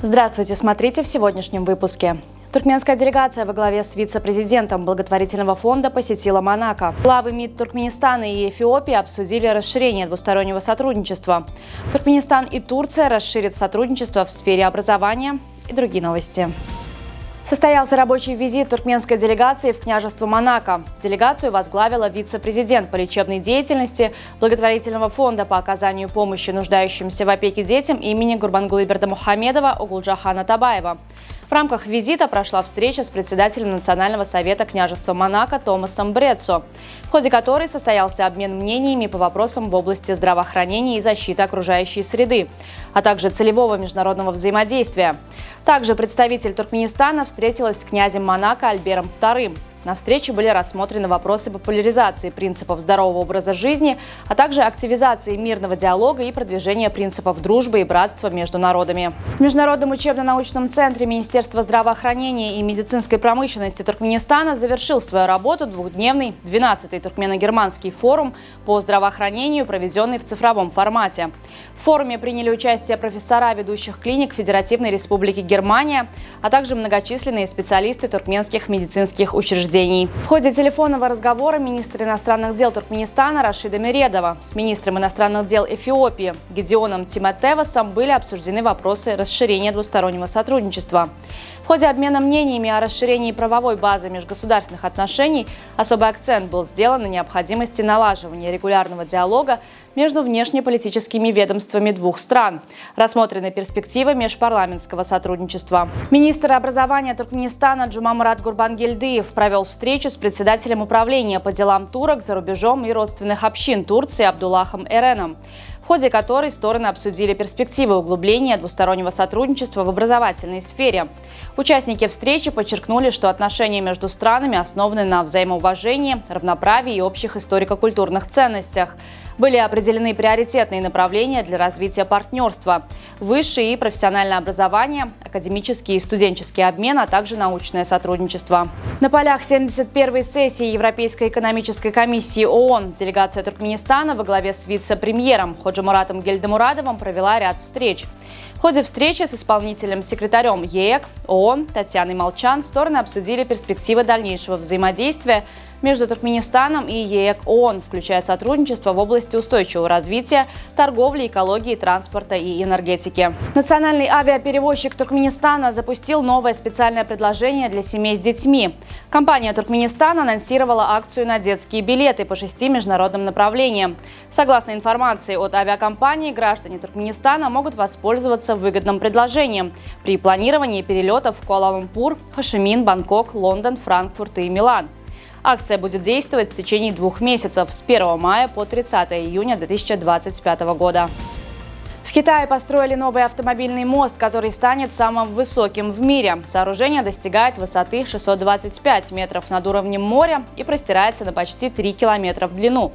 Здравствуйте, смотрите в сегодняшнем выпуске. Туркменская делегация во главе с вице-президентом благотворительного фонда посетила Монако. Главы МИД Туркменистана и Эфиопии обсудили расширение двустороннего сотрудничества. Туркменистан и Турция расширят сотрудничество в сфере образования и другие новости. Состоялся рабочий визит туркменской делегации в княжество Монако. Делегацию возглавила вице-президент по лечебной деятельности благотворительного фонда по оказанию помощи нуждающимся в опеке детям имени Гурбангулы Бердымухамедова Огулджахана Табаева. В рамках визита прошла встреча с председателем Национального совета княжества Монако Томасом Брецо, в ходе которой состоялся обмен мнениями по вопросам в области здравоохранения и защиты окружающей среды, а также целевого международного взаимодействия. Также представитель Туркменистана встретилась с князем Монако Альбером II. На встрече были рассмотрены вопросы популяризации принципов здорового образа жизни, а также активизации мирного диалога и продвижения принципов дружбы и братства между народами. В Международном учебно-научном центре Министерства здравоохранения и медицинской промышленности Туркменистана завершил свою работу двухдневный 12-й туркмено-германский форум по здравоохранению, проведенный в цифровом формате. В форуме приняли участие профессора ведущих клиник Федеративной Республики Германия, а также многочисленные специалисты туркменских медицинских учреждений. В ходе телефонного разговора министр иностранных дел Туркменистана Рашида Мередова с министром иностранных дел Эфиопии Гедеоном Тимотевосом были обсуждены вопросы расширения двустороннего сотрудничества. В ходе обмена мнениями о расширении правовой базы межгосударственных отношений особый акцент был сделан на необходимости налаживания регулярного диалога между внешнеполитическими ведомствами двух стран. Рассмотрены перспективы межпарламентского сотрудничества. Министр образования Туркменистана Джумамурат Гурбангельдыев провел встречу с председателем управления по делам турок за рубежом и родственных общин Турции Абдуллахом Эреном, в ходе которой стороны обсудили перспективы углубления двустороннего сотрудничества в образовательной сфере. Участники встречи подчеркнули, что отношения между странами основаны на взаимоуважении, равноправии и общих историко-культурных ценностях. Были определены приоритетные направления для развития партнерства: высшее и профессиональное образование, академический и студенческий обмен, а также научное сотрудничество. На полях 71-й сессии Европейской экономической комиссии ООН делегация Туркменистана во главе с вице-премьером Ходжамуратом Гельдемурадовым провела ряд встреч. В ходе встречи с исполнительным секретарем ЕЭК ООН Татьяной Молчан стороны обсудили перспективы дальнейшего взаимодействия между Туркменистаном и ЕЭК ООН, включая сотрудничество в области устойчивого развития, торговли, экологии, транспорта и энергетики. Национальный авиаперевозчик Туркменистана запустил новое специальное предложение для семей с детьми. Компания Туркменистан анонсировала акцию на детские билеты по 6 международным направлениям. Согласно информации от авиакомпании, граждане Туркменистана могут воспользоваться выгодным предложением при планировании перелетов в Куала-Лумпур, Хошимин, Бангкок, Лондон, Франкфурт и Милан. Акция будет действовать в течение 2 месяцев с 1 мая по 30 июня 2025 года. В Китае построили новый автомобильный мост, который станет самым высоким в мире. Сооружение достигает высоты 625 метров над уровнем моря и простирается на почти 3 километра в длину.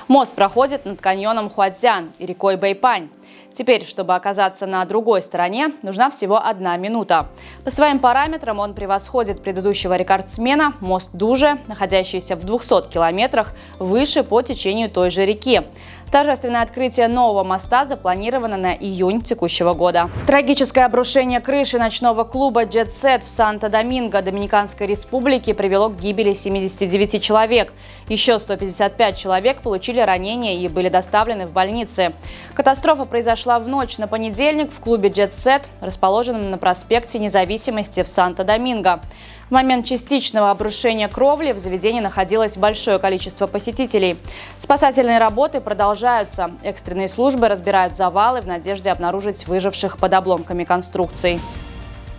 Мост проходит над каньоном Хуацзян и рекой Бэйпань. Теперь, чтобы оказаться на другой стороне, нужна всего 1 минута. По своим параметрам он превосходит предыдущего рекордсмена мост Дуже, находящийся в 200 километрах выше по течению той же реки. Торжественное открытие нового моста запланировано на июнь текущего года. Трагическое обрушение крыши ночного клуба Jet Set в Санто-Доминго, Доминиканской республике, привело к гибели 79 человек. Еще 155 человек получили ранения и были доставлены в больницы. Катастрофа произошла в ночь на понедельник в клубе Jet Set, расположенном на проспекте Независимости в Санто-Доминго. В момент частичного обрушения кровли в заведении находилось большое количество посетителей. Спасательные работы продолжаются. Экстренные службы разбирают завалы в надежде обнаружить выживших под обломками конструкций.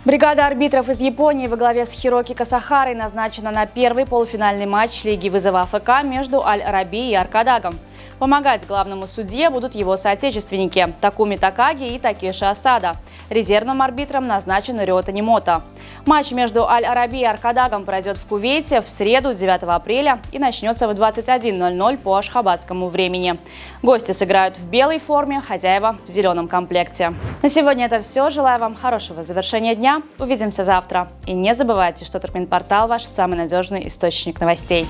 Бригада арбитров из Японии во главе с Хироки Касахарой назначена на первый полуфинальный матч Лиги вызова АФК между Аль-Араби и Аркадагом. Помогать главному судье будут его соотечественники Такуми Такаги и Такеши Асада. Резервным арбитром назначен Рё Танимото. Матч между Аль-Араби и Аркадагом пройдет в Кувейте в среду, 9 апреля, и начнется в 21:00 по ашхабадскому времени. Гости сыграют в белой форме, хозяева в зеленом комплекте. На сегодня это все. Желаю вам хорошего завершения дня. Увидимся завтра. И не забывайте, что Туркменпортал – ваш самый надежный источник новостей.